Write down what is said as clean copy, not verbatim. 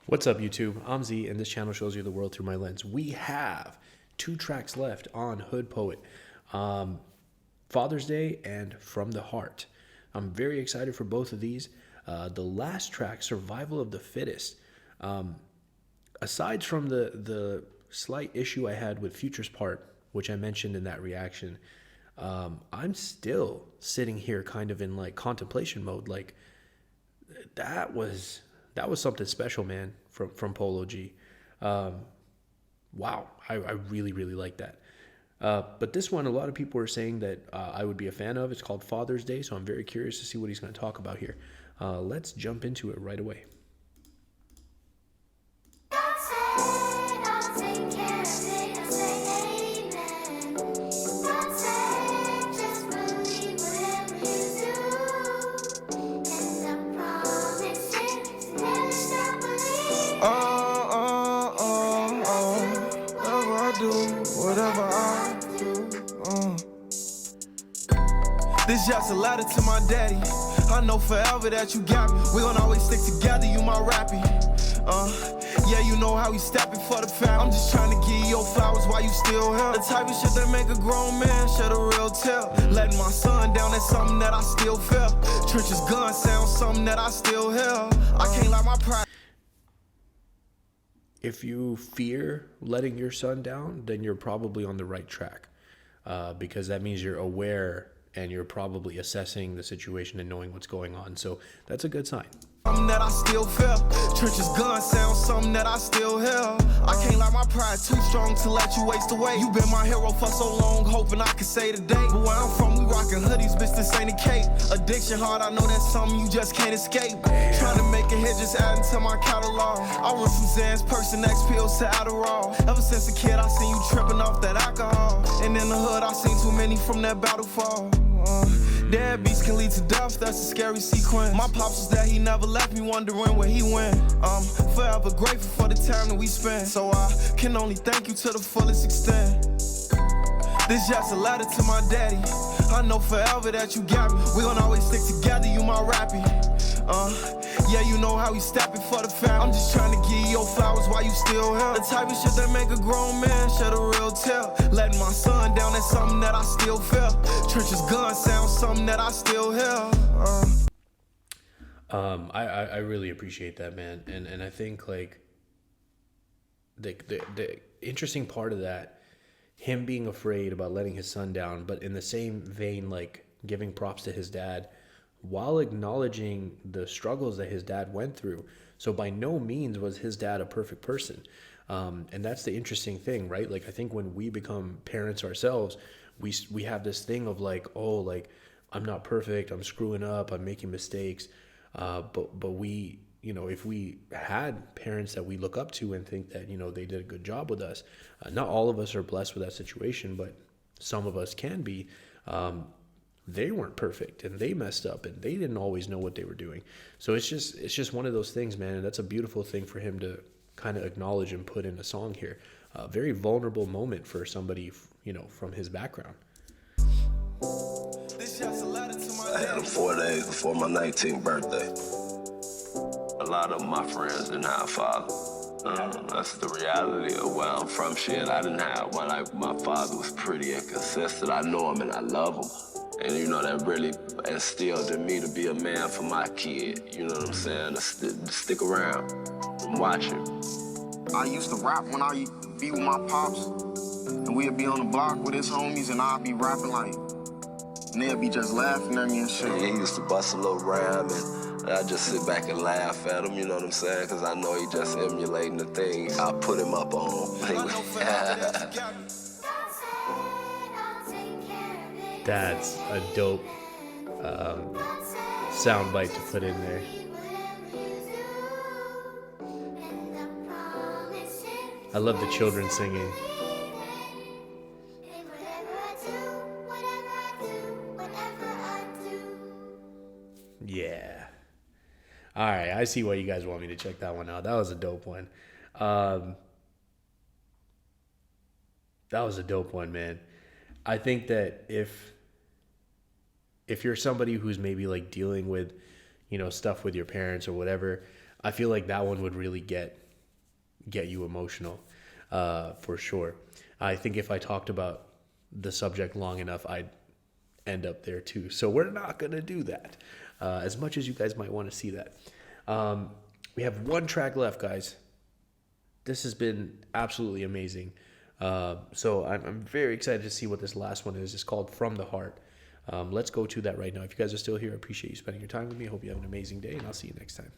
What's up, YouTube? I'm Z, and this channel shows you the world through my lens. We have 2 tracks left on Hood Poet, Father's Day and From the Heart. I'm very excited for both of these. The last track, Survival of the Fittest, aside from the slight issue I had with Future's part, which I mentioned in that reaction, I'm still sitting here kind of in like contemplation mode. Like that was something special, man, from Polo G. Wow, I really, really like that. But this one, a lot of people are saying that I would be a fan of. It's called Father's Day, so I'm very curious to see what he's going to talk about here. Let's jump into it right away. Whatever I do. This just a letter to my daddy. I know forever that you got me. We gon' always stick together, you my rappy. Yeah, you know how we steppin' for the family. I'm just trying to give you your flowers while you still here. The type of shit that make a grown man shed a real tale. Letting my son down, that's something that I still feel. Trench's gun sound something that I still hear. I can't let my pride. If you fear letting your son down, then you're probably on the right track, because that means you're aware and you're probably assessing the situation and knowing what's going on. So that's a good sign. Something that I still feel. Trench's gun sound something that I still hear. I can't let my pride too strong to let you waste away. You been my hero for so long, hoping I could say today. But where I'm from, we rockin' hoodies, bitch, this ain't a cape. Addiction hard, I know that's something you just can't escape. Trying to make a hit, just adding to my catalog. I went from Xans, Persin, X pills to Adderall. Ever since a kid, I seen you tripping off that alcohol. And in the hood, I seen too many from that battle fall. Deadbeats can lead to death, that's a scary sequence. My pops was that he never left me wondering where he went. I'm forever grateful for the time that we spent. So I can only thank you to the fullest extent. This just a letter to my daddy. I know forever that you got me. We gon' always stick together, you my rappy. Yeah, you know how we steppin' for the family. I'm just trying to give you your flowers while you still here. The type of shit that make a grown man shed a real tale. Letting my son down, that's something that I still feel. Trench's gun sound something that I still hear. I really appreciate that, man. And I think like the interesting part of that, him being afraid about letting his son down, but in the same vein, like giving props to his dad while acknowledging the struggles that his dad went through. So by no means was his dad a perfect person. And that's the interesting thing, right? Like, I think when we become parents ourselves, we have this thing of like, oh, like, I'm not perfect, I'm screwing up, I'm making mistakes. But we, you know, if we had parents that we look up to and think that, you know, they did a good job with us, not all of us are blessed with that situation, but some of us can be. They weren't perfect and they messed up and they didn't always know what they were doing. So it's just one of those things, man. And that's a beautiful thing for him to kind of acknowledge and put in a song here. A very vulnerable moment for somebody, you know, from his background. I had him 4 days before my 19th birthday. A lot of my friends didn't have father. That's the reality of where I'm from. Shit, I didn't have one. Like, my father was pretty inconsistent. I know him and I love him. And you know, that really instilled in me to be a man for my kid. You know what I'm saying? To stick around and watch him. I used to rap when I be with my pops. And we'd be on the block with his homies and I'd be rapping like, and they'd be just laughing at me and shit. Yeah, he used to bust a little rhyme and I just sit back and laugh at him, you know what I'm saying? Because I know he just emulating the things I put him up on. That's a dope soundbite to put in there. I love the children singing. Yeah. All right, I see why you guys want me to check that one out. That was a dope one. That was a dope one, man. I think that if you're somebody who's maybe like dealing with, you know, stuff with your parents or whatever, I feel like that one would really get you emotional, for sure. I think if I talked about the subject long enough, I'd end up there too. So we're not gonna do that, as much as you guys might want to see that. We have one track left, guys. This has been absolutely amazing. So I'm very excited to see what this last one is. It's called From the Heart. Let's go to that right now. If you guys are still here, I appreciate you spending your time with me. I hope you have an amazing day, and I'll see you next time.